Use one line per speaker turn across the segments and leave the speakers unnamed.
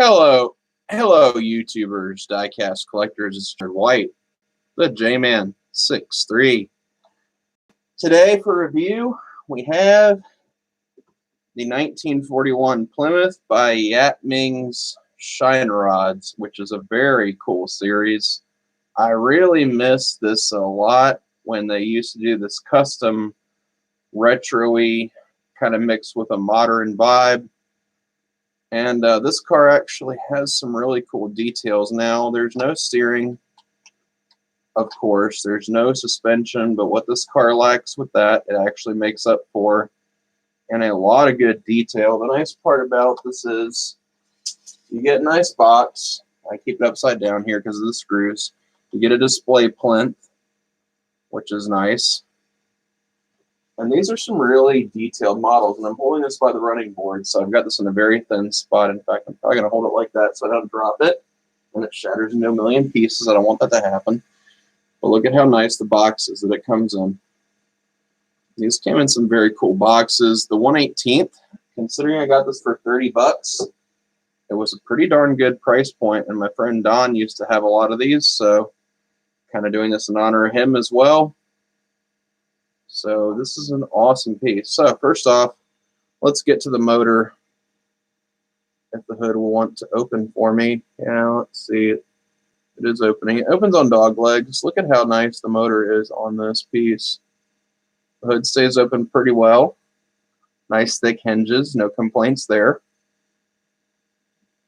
Hello, YouTubers, diecast collectors. It's your White, the J-Man 63. Today for review, we have the 1941 Plymouth by Ming's Shyne rods, which is a very cool series. I really miss this a lot when they used to do this custom retro-y kind of mixed with a modern vibe. And this car actually has some really cool details now. There's no steering, of course. There's no suspension, but what this car lacks with that, it actually makes up for in a lot of good detail. The nice part about this is you get a nice box. I keep it upside down here because of the screws. You get a display plinth, which is nice. And these are some really detailed models, and I'm holding this by the running board, so I've got this in a very thin spot. In fact, I'm probably going to hold it like that so I don't drop it, and it shatters into a million pieces. I don't want that to happen. But look at how nice the box is that it comes in. These came in some very cool boxes. The 1/18th, considering I got this for 30 bucks, it was a pretty darn good price point, and my friend Don used to have a lot of these, so kind of doing this in honor of him as well. So this is an awesome piece. So first off, let's get to the motor. If the hood will want to open for me. Yeah, let's see. It is opening. It opens on dog legs. Look at how nice the motor is on this piece. The hood stays open pretty well. Nice thick hinges. No complaints there.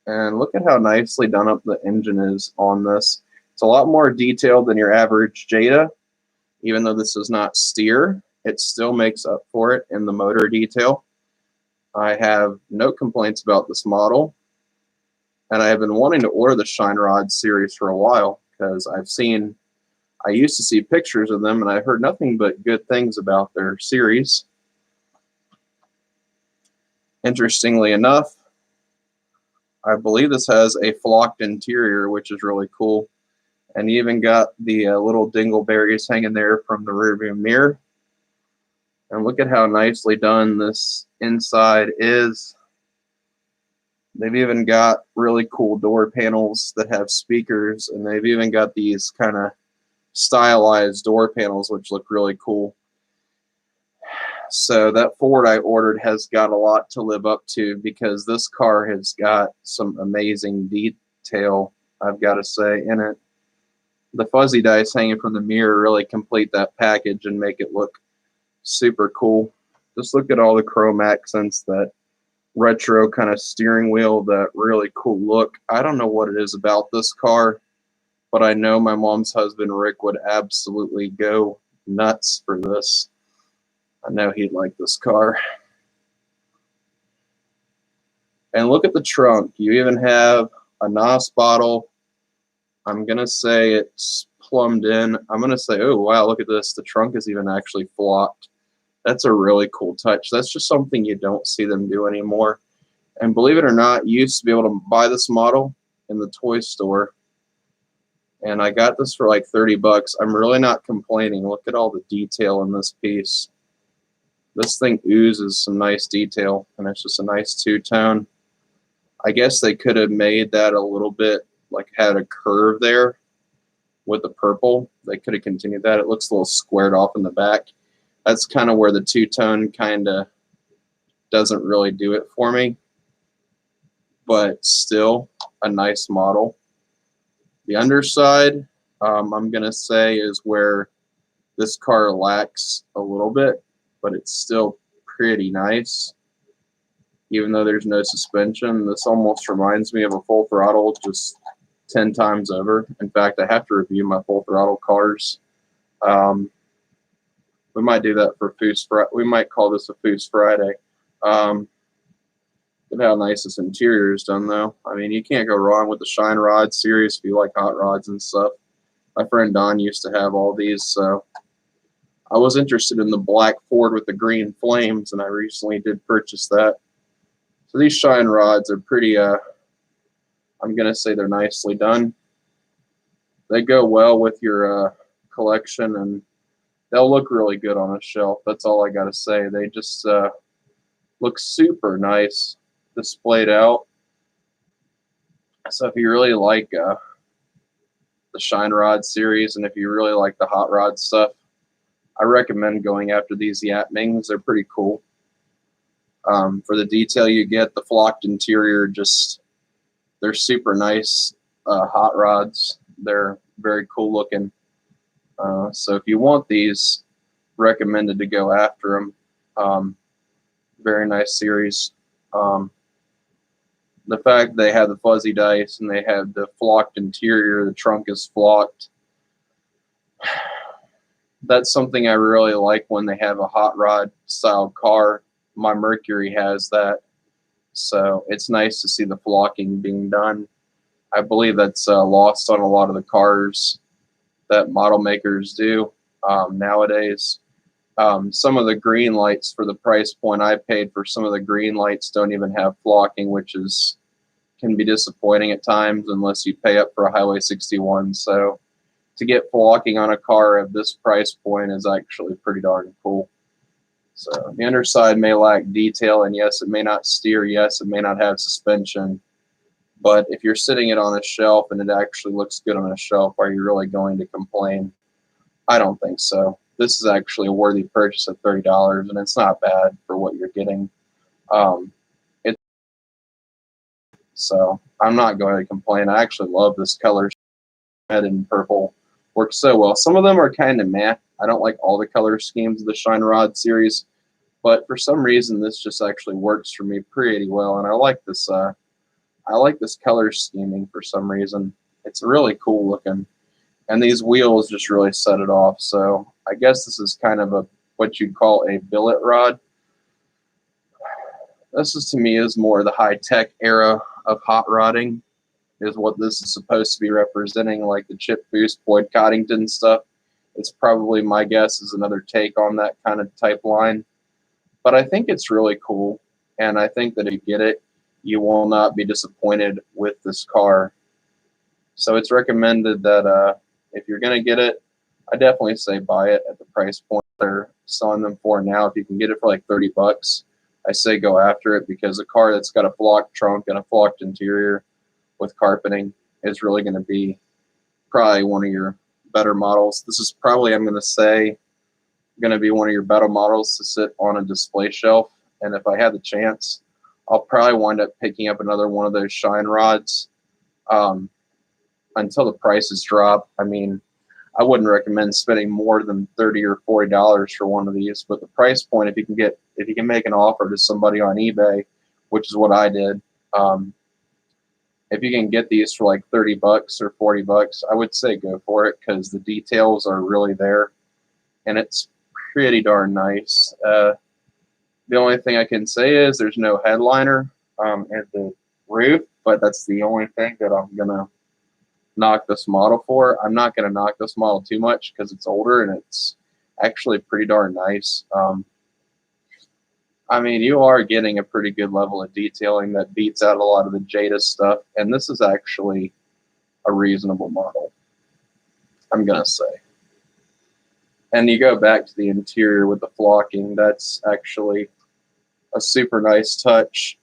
And look at how nicely done up the engine is on this. It's a lot more detailed than your average Jada. Even though this does not steer, it still makes up for it in the motor detail. I have no complaints about this model, and I have been wanting to order the Shyne Rod series for a while because I used to see pictures of them, and I heard nothing but good things about their series. Interestingly enough, I believe this has a flocked interior, which is really cool. And you even got the little dingleberries hanging there from the rearview mirror. And look at how nicely done this inside is. They've even got really cool door panels that have speakers, and they've even got these kind of stylized door panels, which look really cool. So that Ford I ordered has got a lot to live up to because this car has got some amazing detail, I've got to say, in it. The fuzzy dice hanging from the mirror really complete that package and make it look super cool. Just look at all the chrome accents, that retro kind of steering wheel, that really cool look. I don't know what it is about this car, but I know my mom's husband Rick would absolutely go nuts for this. I know he'd like this car. And look at the trunk. You even have a NOS bottle. I'm going to say it's plumbed in. I'm going to say, oh, wow, look at this. The trunk is even actually flocked. That's a really cool touch. That's just something you don't see them do anymore. And believe it or not, you used to be able to buy this model in the toy store. And I got this for like 30 bucks. I'm really not complaining. Look at all the detail in this piece. This thing oozes some nice detail, and it's just a nice two-tone. I guess they could have made that a little bit, like had a curve there with the purple. They could have continued that. It looks a little squared off in the back. That's kind of where the two-tone kind of doesn't really do it for me, but still a nice model. The underside, I'm going to say, is where this car lacks a little bit, but it's still pretty nice. Even though there's no suspension, this almost reminds me of a full throttle just 10 times over. In fact, I have to review my full throttle cars. We might do that for Foos Friday. We might call this a Foos Friday. Look at how nice this interior is done, though. I mean, you can't go wrong with the Shyne Rod series if you like hot rods and stuff. My friend Don used to have all these, so I was interested in the black Ford with the green flames, and I recently did purchase that. So these Shyne rods are pretty, I'm going to say they're nicely done. They go well with your collection, and they'll look really good on a shelf. That's all I got to say. They just look super nice displayed out. So if you really like the Shine Rod series, and if you really like the hot rod stuff, I recommend going after these Mings. They're pretty cool. For the detail you get, the flocked interior, they're super nice hot rods. They're very cool looking. So if you want these, recommended to go after them. Very nice series. The fact they have the fuzzy dice and they have the flocked interior, the trunk is flocked. That's something I really like when they have a hot rod style car. My Mercury has that, so it's nice to see the flocking being done. I believe that's lost on a lot of the cars that model makers do nowadays. Some of the green lights for the price point I paid for some of the green lights don't even have flocking, which can be disappointing at times unless you pay up for a Highway 61. So to get flocking on a car of this price point is actually pretty darn cool. So the underside may lack detail, and yes, it may not steer, yes, it may not have suspension, but if you're sitting it on a shelf and it actually looks good on a shelf, are you really going to complain? I don't think so. This is actually a worthy purchase at $30, and it's not bad for what you're getting. So I'm not going to complain. I actually love this color. Red and purple works so well. Some of them are kind of meh. I don't like all the color schemes of the Shine Rod series, but for some reason this just actually works for me pretty well, and I like this. I like this color scheming for some reason. It's really cool looking, and these wheels just really set it off. So I guess this is kind of what you'd call a billet rod. This is, to me, is more the high-tech era of hot rodding, is what this is supposed to be representing, like the Chip Boost, Boyd Coddington stuff. It's probably, my guess, is another take on that kind of type line. But I think it's really cool, and I think that if you get it, you will not be disappointed with this car. So it's recommended that if you're going to get it, I definitely say buy it at the price point they're selling them for now. If you can get it for like $30, I say go after it, because a car that's got a flocked trunk and a flocked interior with carpeting is really going to be probably one of your better models. This is probably, I'm going to say, going to be one of your better models to sit on a display shelf. And if I had the chance, I'll probably wind up picking up another one of those Shine rods until the prices drop. I mean, I wouldn't recommend spending more than $30 or $40 for one of these, but the price point, if you can make an offer to somebody on eBay, which is what I did, if you can get these for like $30 or $40, I would say go for it, because the details are really there, and it's pretty darn nice. The only thing I can say is there's no headliner at the roof, but that's the only thing that I'm gonna knock this model for. I'm not gonna knock this model too much because it's older and it's actually pretty darn nice. I mean, you are getting a pretty good level of detailing that beats out a lot of the Jada stuff, and this is actually a reasonable model, I'm gonna say. And you go back to the interior with the flocking, that's actually a super nice touch.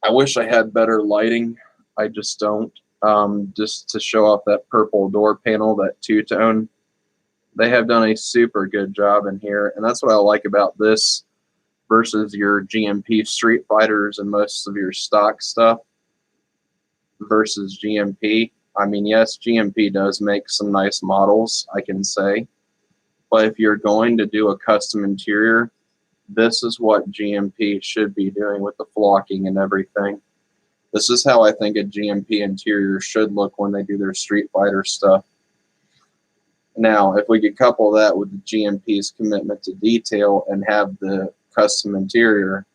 I wish I had better lighting. I just don't. Just to show off that purple door panel, that two-tone. They have done a super good job in here, and that's what I like about this versus your GMP Street Fighters and most of your stock stuff versus GMP. I mean, yes, GMP does make some nice models, I can say, but if you're going to do a custom interior, this is what GMP should be doing with the flocking and everything. This is how I think a GMP interior should look when they do their Street Fighter stuff. Now, if we could couple that with the GMP's commitment to detail and have the custom interior,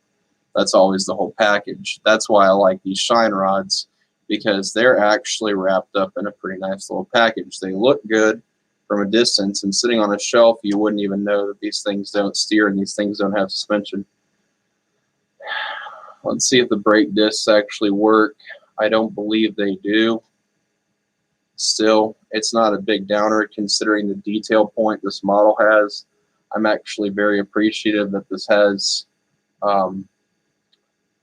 that's always the whole package. That's why I like these Shine rods, because they're actually wrapped up in a pretty nice little package. They look good from a distance, and sitting on a shelf, you wouldn't even know that these things don't steer and these things don't have suspension. Let's see if the brake discs actually work. I don't believe they do. Still, it's not a big downer considering the detail point this model has. I'm actually very appreciative that this has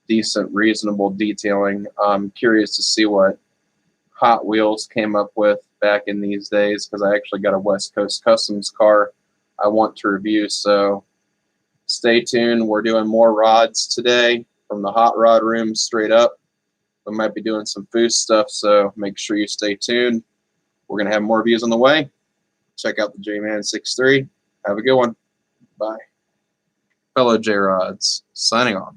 decent, reasonable detailing. I'm curious to see what Hot Wheels came up with back in these days, because I actually got a West Coast Customs car I want to review, so stay tuned. We're doing more rods today from the hot rod room straight up. We might be doing some food stuff, so make sure you stay tuned. We're going to have more reviews on the way. Check out the J-Man63. Have a good one. Bye. Fellow J-Rods, signing off.